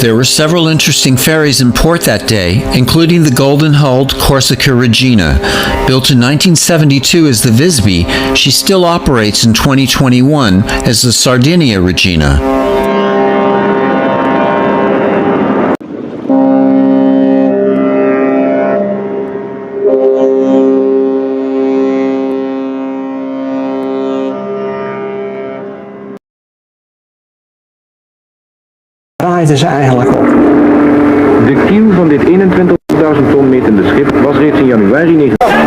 There were several interesting ferries in port that day, including the golden-hulled Corsica Regina. Built in 1972 as the Visby, she still operates in 2021 as the Sardinia Regina. Draaiden ze eigenlijk op. De kiel van dit 21.000 ton metende schip was reeds in januari 19...